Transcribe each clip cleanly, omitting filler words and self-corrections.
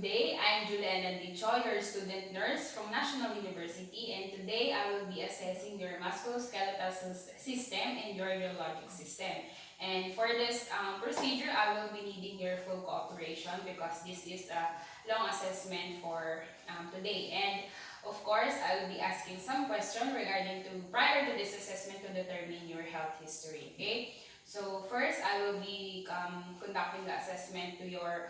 day, I'm Juliana Dicho, your student nurse from National University, and today I will be assessing your musculoskeletal system and your neurologic system. And for this procedure, I will be needing your full cooperation because this is a long assessment for today. And of course, I will be asking some questions regarding to prior to this assessment to determine your health history. Okay. So first, I will be conducting the assessment to your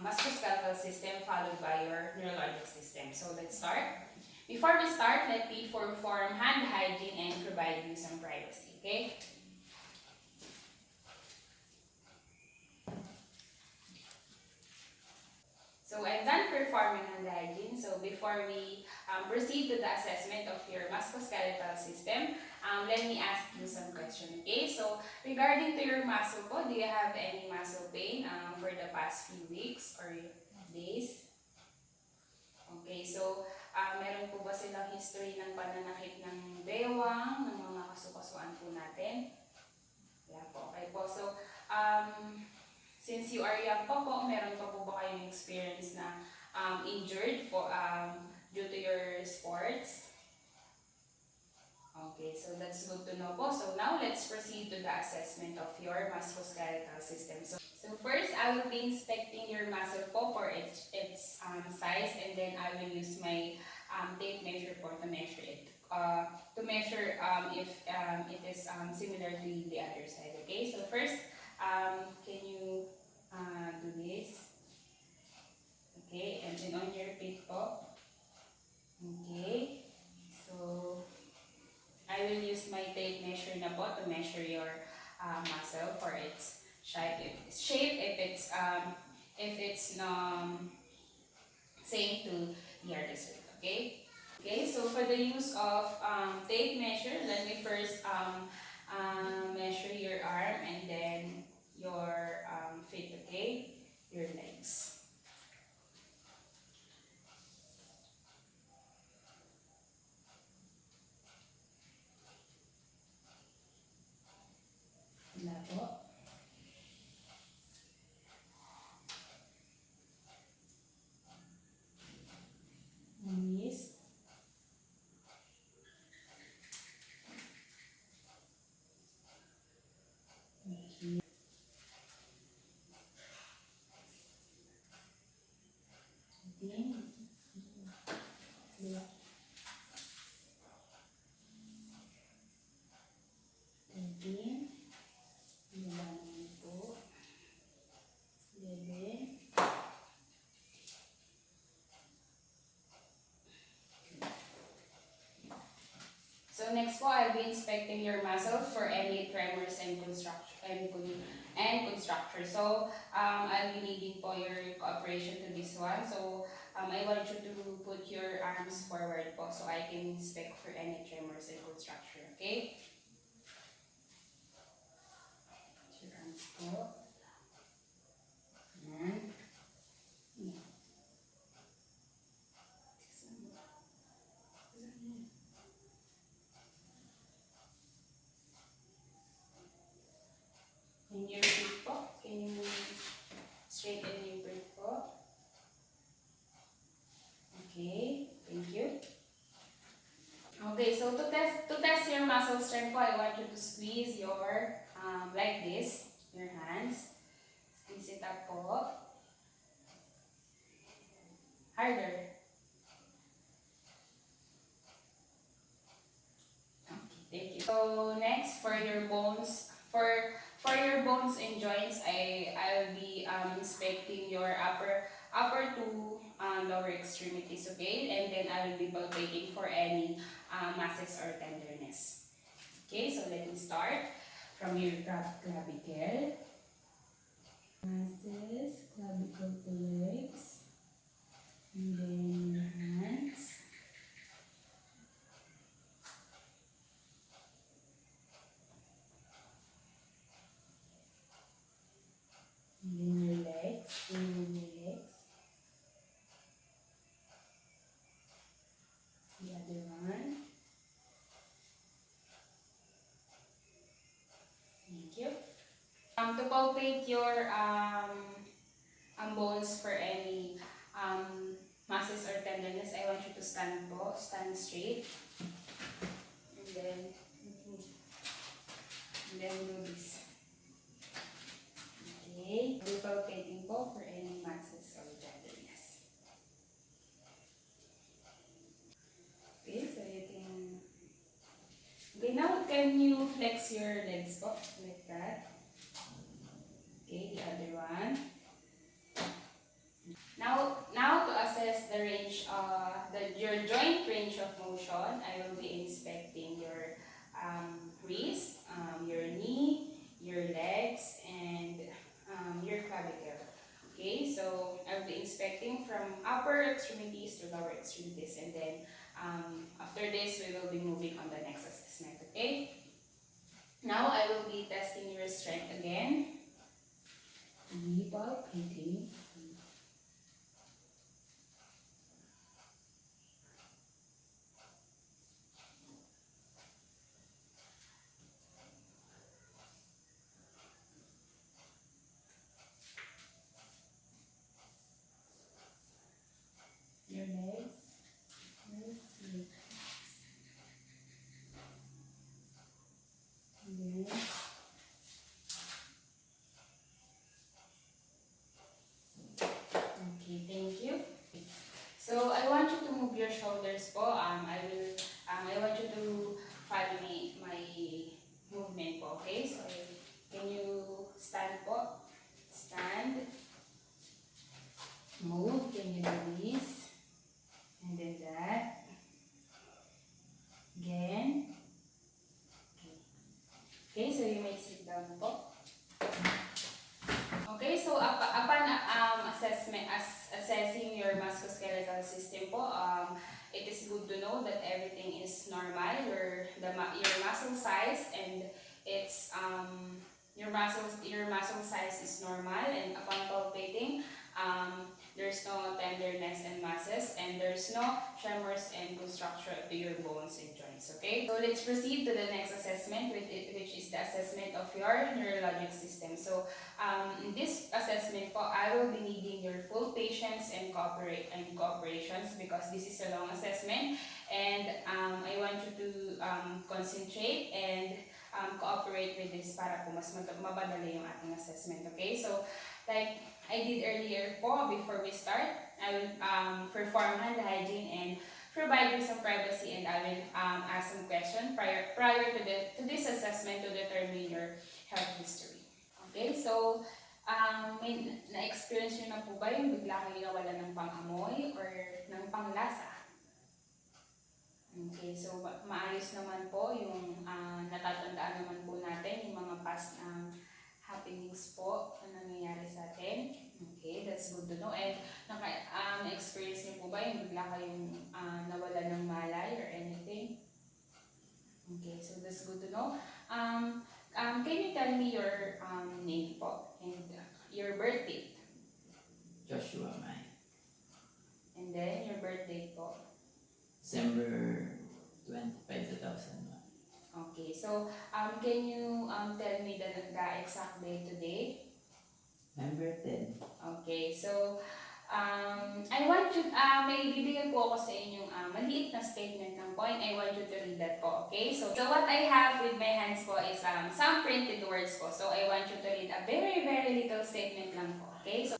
musculoskeletal system followed by your neurologic system. So let's start. Before we start, let me perform hand hygiene and provide you some privacy. Okay. So I'm done performing hand hygiene. So before we proceed to the assessment of your musculoskeletal system, let me ask you some questions. Okay, so regarding to your muscle po, do you have any muscle pain for the past few weeks or days? Okay, so meron po ba silang history ng pananakit ng bewang, ng mga kasukasuan po natin? Wala po. Okay po. So, since you are young pa po, meron pa po ba kayong experience na injured for, due to your sports? Okay, so that's good to know po. So now let's proceed to the assessment of your musculoskeletal system. So first, I will be inspecting your muscle po for its size, and then I will use my tape measure po to measure it. To measure if it is similar to the other side. Okay, so first, can you do this? Okay, and then on your feet po. Okay, so I will use my tape measure na po to measure your muscle for its shape. If it's same to the other side. Okay. Okay. So for the use of tape measure, let me first measure your arm and then your feet. Okay, your legs. Wala po. Yes. Okay. Then, wala. Then, wala naman po. Then, so next po, I'll be inspecting your muscle for any tremors and construction. So I'll be needing po your cooperation to this one. So I want you to put your arms forward po so I can inspect for any tremors and construction. Okay? Put your arms po. And your feet po. Can you straighten your feet po? Okay, thank you. Okay, so to test your muscle strength po, I want you to squeeze your like this, your hands. Squeeze it up po. Harder. Okay, thank you. So next, for your bones, for your bones and joints, I'll be inspecting your upper to lower extremities, okay? And then I will be palpating for any masses or tenderness. Okay, so let me start from your clavicle. Masses, clavicle to legs, and then your hands. And then your legs, the other one. Thank you. To palpate your bones for any masses or tenderness, I want you to stand po. Stand straight. And then, do this. Okay. Do palpating po for any masses or tenderness. Okay, so you can... Okay, now can you flex your legs po? Like that. Okay, the other one. Now to assess the range, your joint range of motion, I will be inspecting your wrist, your knee, your legs, and your clavicle. Okay, so I'll be inspecting from upper extremities to lower extremities, and then after this, we will be moving on the next assessment. Okay. Now I will be testing your strength again. Knee palpating. Your legs. Legs. And then okay, thank you. So I want you to move your shoulders po. I want you to follow me my movement po. Okay? So can you stand po? Stand. Move. Can you do this? And then that. Again. Okay, so you may sit down po. Okay, so upon assessing your musculoskeletal system po, it is good to know that everything is normal. Your muscle size and its your muscle size is normal, and upon palpating, there's no tenderness and masses, and there's no tremors and construction to your bones and joints. Okay, so let's proceed to the next assessment, which is the assessment of your neurologic system. So in this assessment po, I will be needing your full patience and cooperations, because this is a long assessment, and I want you to concentrate and cooperate with this para po mas mabadali yung ating assessment. Okay, so like I did earlier po, before we start, I will perform hand hygiene and provide you some privacy, and I will ask some questions prior to this assessment to determine your health history. Okay, so may na-experience nyo na po ba yung bigla kayo nawala ng pang-amoy or ng panglasa? Okay, so maayos naman po yung natatandaan naman po natin yung mga past happenings po na nangyayari sa atin. Okay, that's good to know. And na-experience niyo po ba yung bigla kayong nawala ng malay or anything? Okay, so that's good to know. Can you tell me your name po and your birth date? Joshua May. And then your birthday po? December 25, 2001. Okay, so can you tell me the exact day today? November 10. Okay, so I want you, may bibigyan po ako sa inyong maliit na statement ng point. I want you to read that po, okay? So what I have with my hands po is some printed words po. So I want you to read a very, very little statement lang po, okay?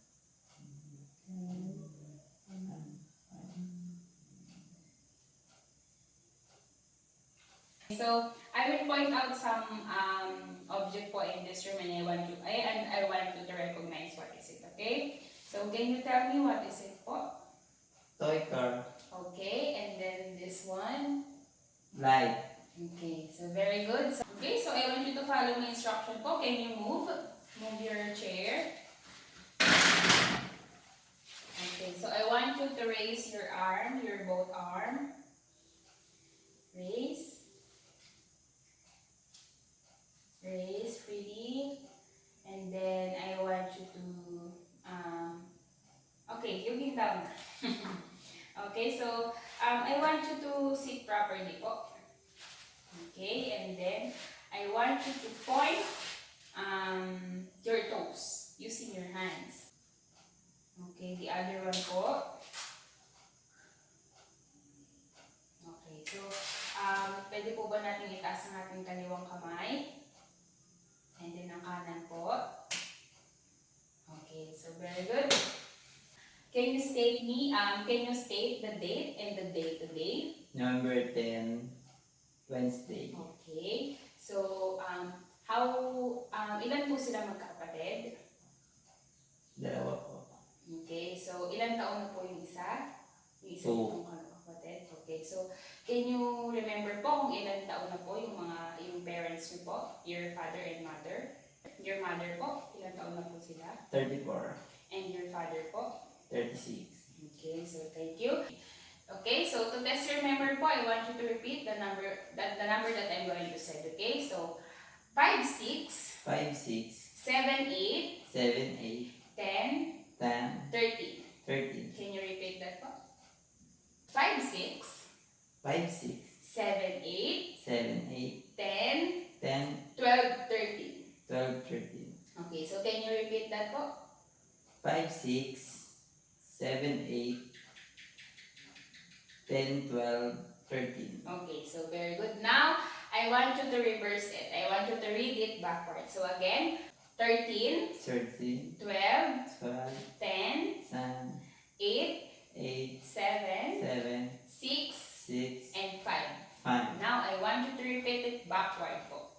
So I will point out some object po in this room, and I want you to recognize what is it, okay? So can you tell me what is it po? Toy car. Okay, and then this one? Light. Okay, so very good. Okay, so I want you to follow my instruction po. Can you move? Move your chair. Okay, so I want you to raise your arm, your both arm. Raise. Raise freely. And then I want you to, okay, looking down. Okay, so I want you to sit properly po. Okay, and then I want you to point your toes using your hands. Okay, the other one po. pwede po ba natin itaas ang ating kaliwang kamay? And then ang kanan po. Okay, so very good. Can you state the date and the day today? November 10, Wednesday. Okay. So, ilan po sila magkakapatid? Dalawa po. Okay. So, ilan taon na po yung isa? Yung isa Two. pong kapatid. Okay. So, can you remember po kung ilan taon na po yung parents niyo po? Your father and mother? Your mother po, ilan taon na po sila? 34. And your father po? 36. Okay, so thank you. Okay, so to test your memory po, I want you to repeat the number that I'm going to say. Okay, so 5, 6, 5, 6, 7, 8, 7, 8, 10, 10, 13. 13. Can you repeat that po? 5, 6, 5, 6, 7, 8, 7, 8, 10, 10, 12, 13. 12, 13. Okay, so can you repeat that po? 5, 6, 7, 8, 10, 12, 13. Okay, so very good. Now, I want you to reverse it. I want you to read it backwards. So again, 13, 13, 12, 12, 10, 10, 8, 8, 7, 7, 6, 6, and 5. 5. Now, I want you to repeat it backward po.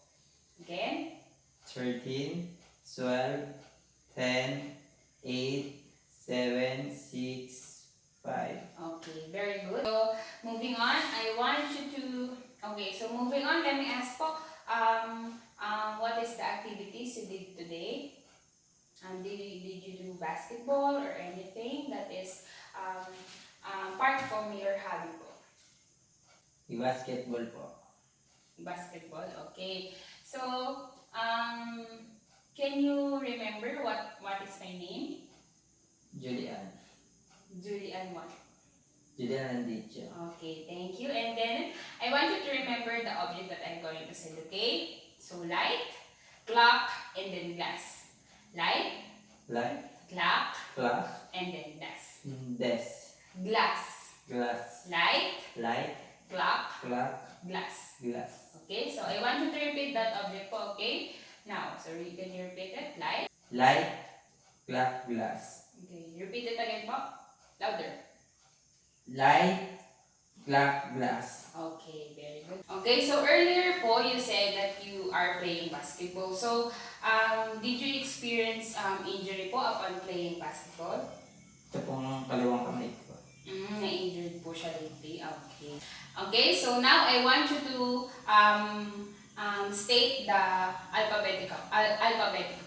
Again, 13, 12, 10, 8, 7, 6, 5. okay, very good. So, moving on, I want you to, okay, so moving on, let me ask po, what is the activities you did today? Did you do basketball or anything that is part from your hobby po? Basketball po. Basketball, okay. So, can you remember what is my name? Julian. Julian what? Julian Andicho. Okay, thank you. And then, I want you to remember the object that I'm going to say, okay? So, light, clock, and then glass. Light, Light, clock, clock, and then glass. desk, Glass. glass, Light, light, clock, clock, glass. glass. Okay, so I want you to repeat that object po, okay? Now, so can you repeat it? Light. Light, clock, glass. Okay, repeat it again po. Louder. Light, clock, glass. Okay, very good. Okay, so earlier po, you said that you are playing basketball. So, did you experience injury po upon playing basketball? Ito pong kaliwang kamay ko. Na-injured po siya lately. Okay. Okay, so now I want you to state the alphabetical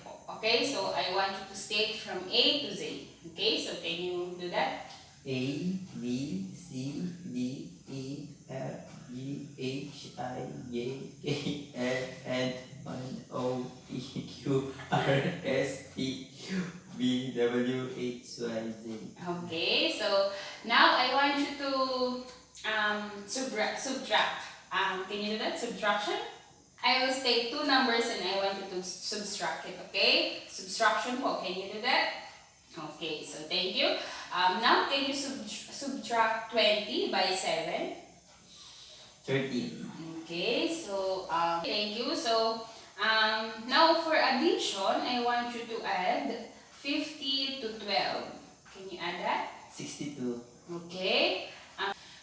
po. Okay, so I want you to state from A to Z. Okay, so can you do that? A, B, C, D, E, F, G, H, I, J, K, L, M, N, O, P, Q, R, S, T, U, V, W, X, Y, Z. Okay, so now I want you to subtract. Can you do that? Subtraction? I will state two numbers and I want you to subtract it, okay? Subtraction po, can you do that? Okay, so thank you. Now, can you subtract 20 by 7? 13. Okay, so thank you. So, now for addition, I want you to add 50 to 12. Can you add that? 62. Okay.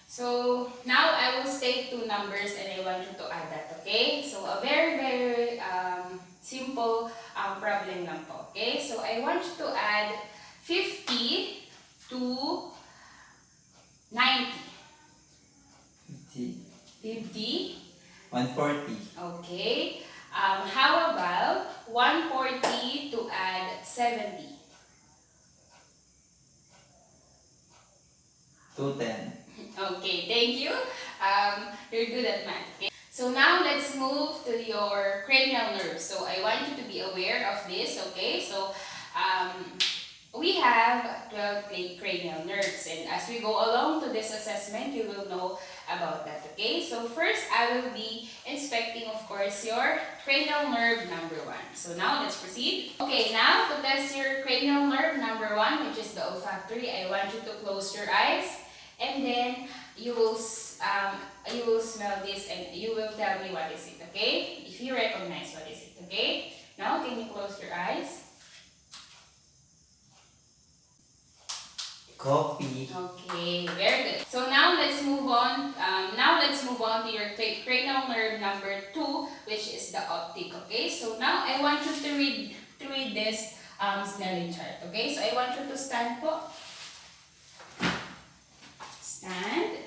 So, now I will state two numbers and I want you to add that, okay? So, a very, very simple problem lang po, okay? So, I want you to add 50 to 90. 50. 50. 140. Okay. How about 140 to add 70? 210. Okay, thank you. You're good at math. Okay? So now let's move to your cranial nerves. So I want you to be aware of this, okay? So we have 12 cranial nerves, and as we go along to this assessment, you will know about that, okay? So first, I will be inspecting, of course, your cranial nerve number 1. So now, let's proceed. Okay, now to test your cranial nerve number 1, which is the olfactory, I want you to close your eyes, and then you will you will smell this and you will tell me what is it, okay? If you recognize what is it, okay? Now, can you close your eyes? Coffee. Okay, very good. So now let's move on. To your cranial nerve number 2, which is the optic. Okay. So now I want you to read this Snelling chart. Okay. So I want you to stand po. Stand.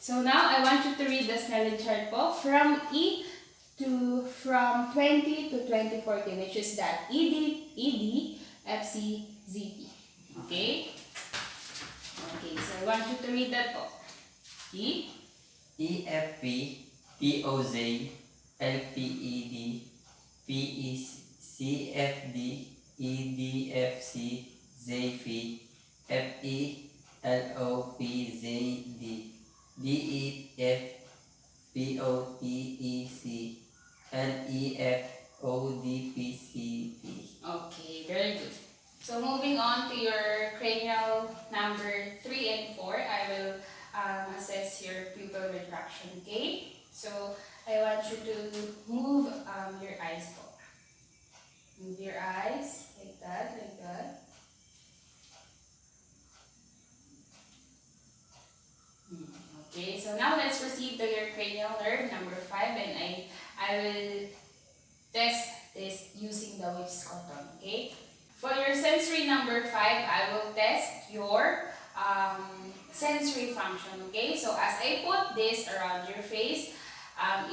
So now I want you to read the Snelling chart po from 20 to 2014, which is that ED, FC, ZP. Okay. Okay, so I want you to read that po. EFP, TOZ, LPED, PECFD, EDFC, ZF, FE, LOPZD, DEF, POTEC, LEF, ODPCT. Okay, very good. So moving on to your cranial number 3 and 4, I will assess your pupil retraction, okay? So I want you to move your eyes po. Move your eyes like that, like that. Okay, so now let's proceed to your cranial nerve number 5, and I will test this using the Whips cotton, okay? For your sensory number 5, I will test your sensory function, okay? So as I put this around your face,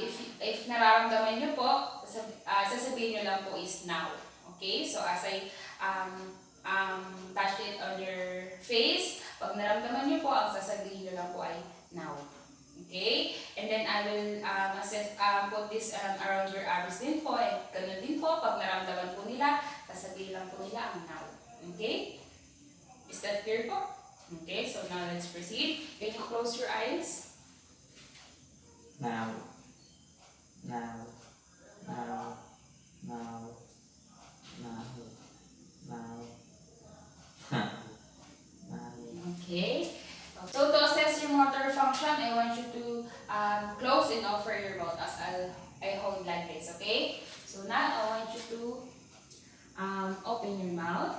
if nararamdaman nyo po, sasabihin nyo lang po is now, okay? So as I touch it on your face, pag naramdaman nyo po, ang sasabihin nyo lang po ay now. Okay? And then I will put this around your arms din po. And ganun din po, pag naramdaman po nila, sasabihin lang po nila ang now. Okay? Is that clear po? Okay, so now let's proceed. Can you close your eyes? Now, now, now, now, now, now, now, now. Okay. So to assess your motor function, I want you to close and offer your mouth as I hold like this, okay? So now I want you to open your mouth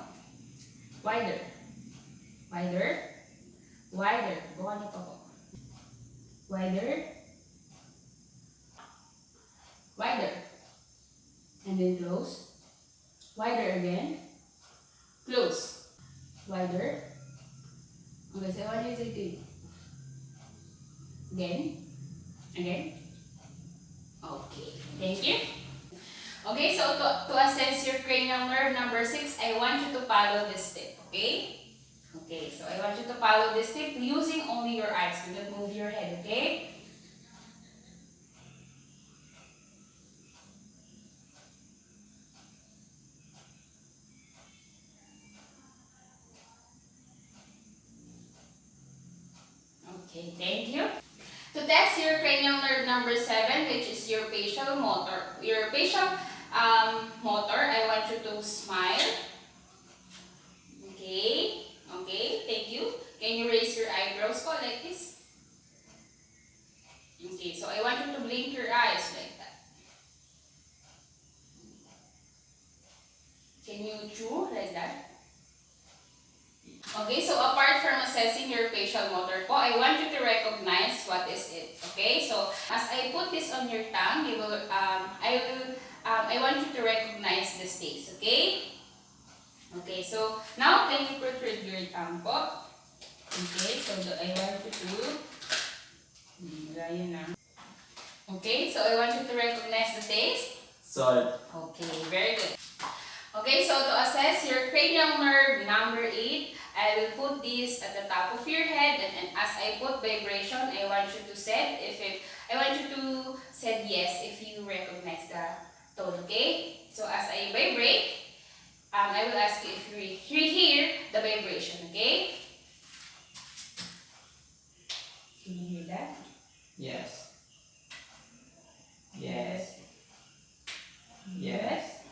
wider, wider, wider. Bukan niyo pa po. Wider, wider, and then close. Wider again, close, wider. Okay, so what do you say to you? Again, again. Okay, thank you. Okay, so to assess your cranial nerve number 6, I want you to follow this tip, okay? Okay, so I want you to follow this tip using only your eyes. Do not move your head, okay? Okay, thank you. To test your cranial nerve number 7, which is your facial motor, I want you to smile. Okay, okay, thank you. Can you raise your eyebrows po like this? Okay, so I want you to blink your eyes like that. Can you chew like that? Okay, so apart from assessing your facial motor po, I want you to recognize what is it. Okay, so as I put this on your tongue, I want you to recognize the states. Okay. Okay, so now can you protrude your tongue po? Okay, so I want you to gaya na. Okay, so I want you to recognize the taste. Salt. Okay, very good. Okay, so to assess your cranial nerve number 8, I will put this at the top of your head, and as I put vibration, I want you to say yes if you recognize the tone, okay? So as I vibrate, I will ask you if you hear the vibration, okay? Can you hear that? Yes. Yes. Yes.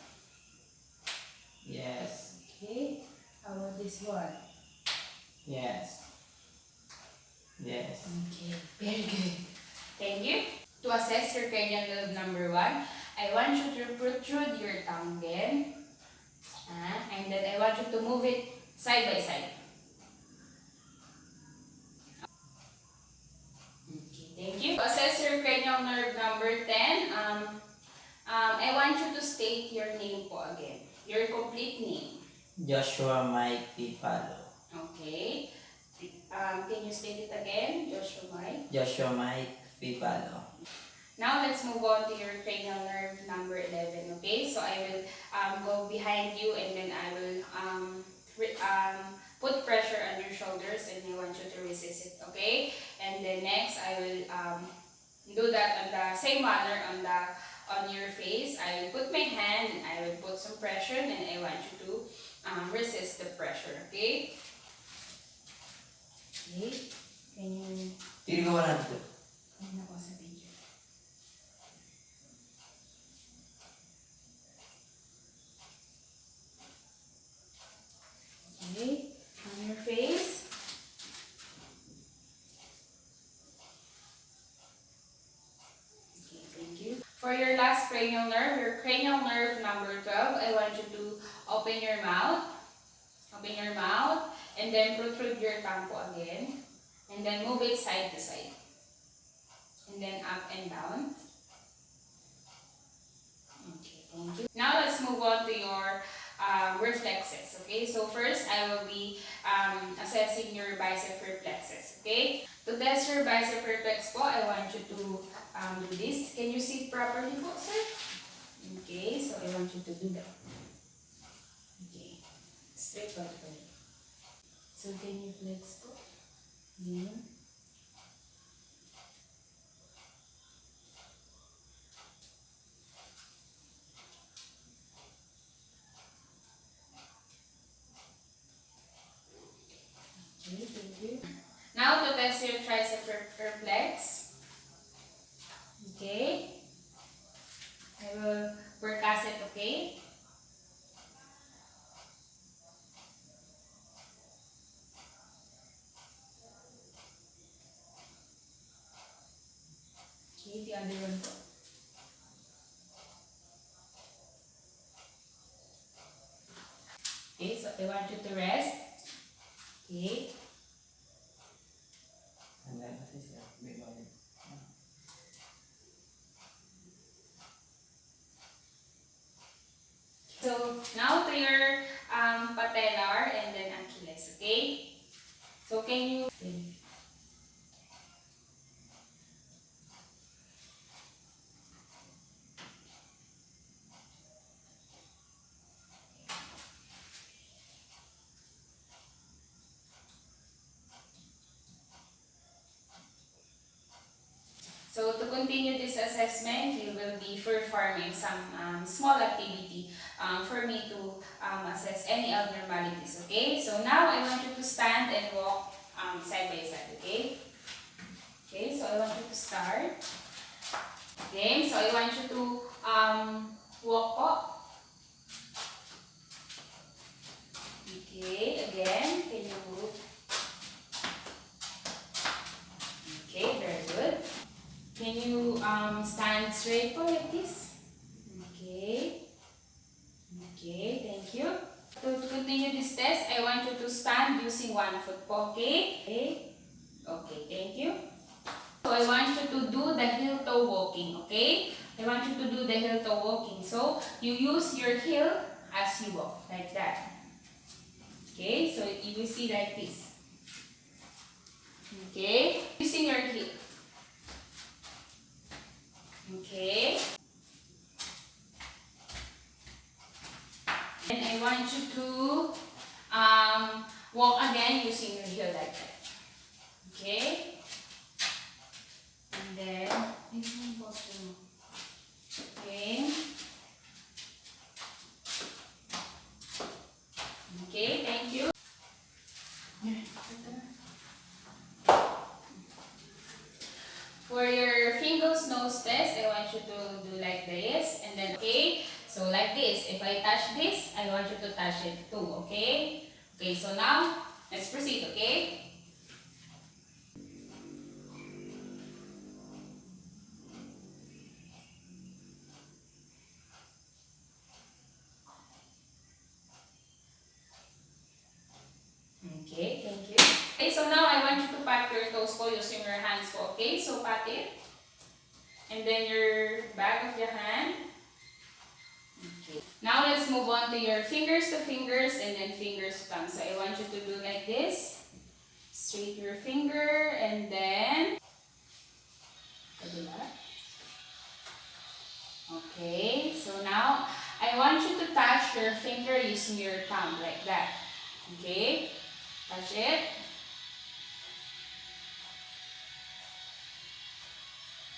Yes. Okay. How about this one? Yes. Yes. Okay, very good. Thank you. To assess your cranial nerve number 1, I want you to protrude your tongue again. And then I want you to move it side by side. Okay, thank you. To assess your cranial nerve number 10, I want you to state your name po again. Your complete name. Joshua Mike Pipalo. Okay. Can you state it again, Joshua Mike? Joshua Mike Pipalo. Now let's move on to your cranial nerve number 11. Okay, so I will go behind you and then I will put pressure on your shoulders and I want you to resist it. Okay, and then next I will do that on the same manner on your face. I will put my hand and I will put some pressure and I want you to resist the pressure. Okay. Okay. Can you? Tiri ko 100. Ano ko sa video? Okay. On your face. Okay, thank you. For your last cranial nerve, your cranial nerve number 12, I want you to open your mouth. Open your mouth and then protrude your tongue po again. And then move it side to side. And then up and down. Okay, thank you. Now let's move on to your reflexes. Okay, so first I will be assessing your bicep reflexes. Okay, to test your bicep reflex po, I want you to do this. Can you sit properly po, sir? Okay, so I want you to do that. Okay, straight properly. So can you flex po? Yeah. Okay, thank you. Now to test your tricep reflex. Okay. I will percuss it, okay? Okay, the other one po. Okay, so I want you to rest. Okay. So now to your patellar and then Achilles, okay? So can you So to continue this assessment, you will be performing some small activity for me to assess any abnormalities, okay? So now I want you to stand and walk side by side, okay? Okay, so I want you to start. Okay, so I want you to walk po. Okay, again, can you move? Okay, very good. Can you stand straight po like this? Okay. Okay, thank you. To continue this test, I want you to stand using one foot po, okay? Okay. Okay, thank you. So I want you to do the heel-toe walking, okay? I want you to do the heel-toe walking. So you use your heel as you walk, like that. Okay, so you will see like this. Okay, using your heel. Okay. And I want you to walk again using your heel like that. Okay. And then, okay. Okay, thank you. For your fingers nose test, I want you to do like this. And then, okay. So like this. If I touch this, I want you to touch it too. Okay. Okay, so now, let's proceed. Okay. Okay, thank you. Okay, so now I want you to pat your toes po using your hands po. Okay, so pat it. And then your back of your hand. Okay. Now let's move on to your fingers to fingers and then fingers to thumb. So I want you to do like this. Straight your finger and then okay, so now I want you to touch your finger using your thumb like that. Okay, touch it.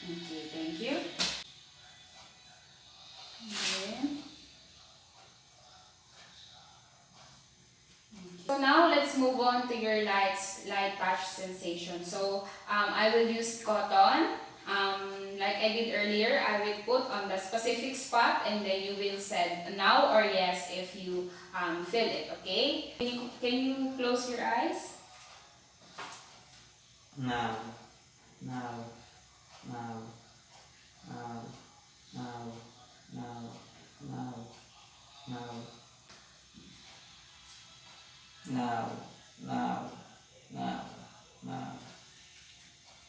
Okay, thank you. And then, okay. So now let's move on to your light touch sensation. So I will use cotton. Like I did earlier, I will put on the specific spot and then you will say now or yes if you feel it, okay? Can you close your eyes? Now, now, now, now, now, now, now, now, now, now, now, now,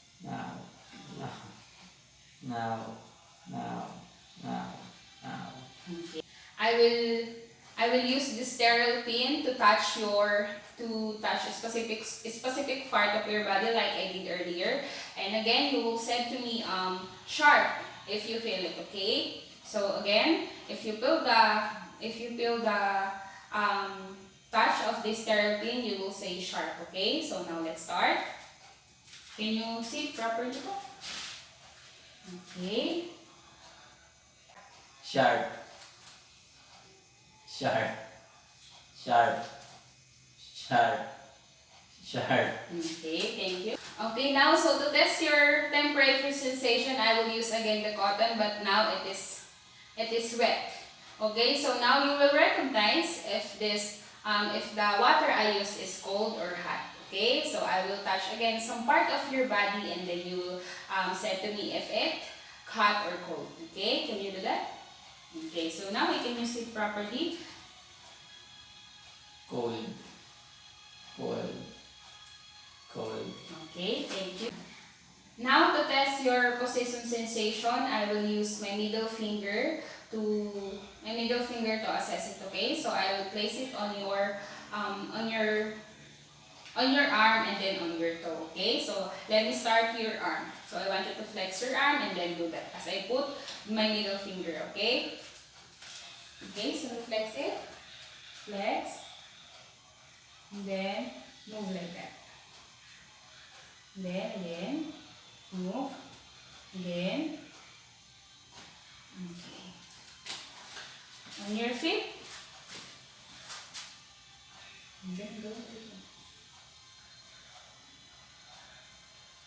now, now, now, now, now. Okay. I will use this sterile pin to touch a specific part of your body like I did earlier. And again, you will say to me sharp if you feel it, okay? So again, if you feel the touch of this sterile pin, you will say sharp, okay? So now let's start. Can you sit properly? Okay. Sharp, sharp, sharp, sharp, sharp. Okay, thank you. Okay, now so to test your temperature sensation, I will use again the cotton, but now it is wet. Okay, so now you will recognize if the water I use is cold or hot. Okay, so I will touch again some part of your body and then you will say to me if it hot or cold. Okay, can you do that? Okay, so now we can use it properly. Cold, cold, cold. Okay, thank you. Now to test your position sensation, I will use my middle finger to assess it. Okay, so I will place it on your arm and then on your toe. Okay, so let me start your arm. So I want you to flex your arm and then do that as I put my middle finger. Okay. Okay, so flex it, flex, and then move like that. Then again, move, again. Okay. On your feet. And then go again.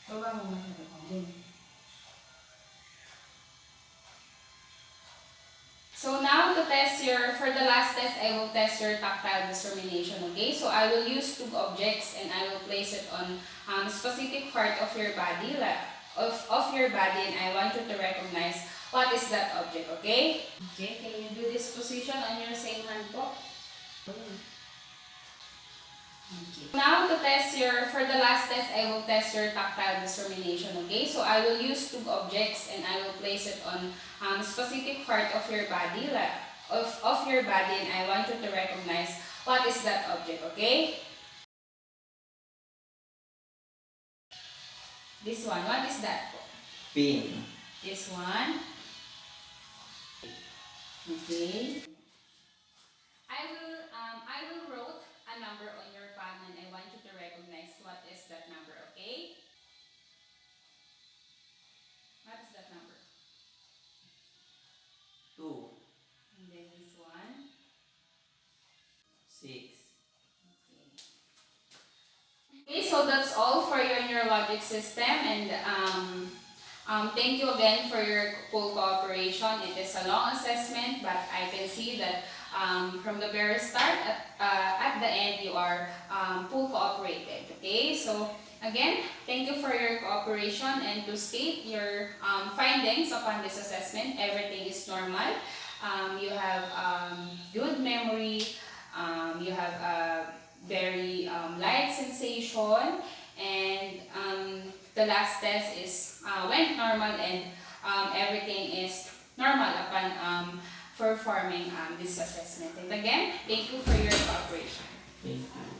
Baba mo masyado. So now for the last test, I will test your tactile discrimination, okay? So I will use two objects and I will place it on specific part of your body, and I want you to recognize what is that object, okay? Okay, can you do this position on your same hand po? Okay. Now for the last test, I will test your tactile discrimination, okay? So I will use two objects and I will place it on specific part of your body, and I want you to recognize what is that object, okay? This one, what is that? Pin. This one. Okay. I will wrote a number on your palm and I want you to recognize what is that number, okay? What is that number? 2, And then this one. 6. Okay, so that's all for your neurologic system, and thank you again for your full cooperation. It is a long assessment, but I can see that from the very start at the end you are full cooperated. Okay, so again, thank you for your cooperation, and to state your findings upon this assessment, everything is normal. You have good memory. You have very light condition, and the last test is went normal, and everything is normal upon performing this assessment. And again, thank you for your cooperation. Thank you.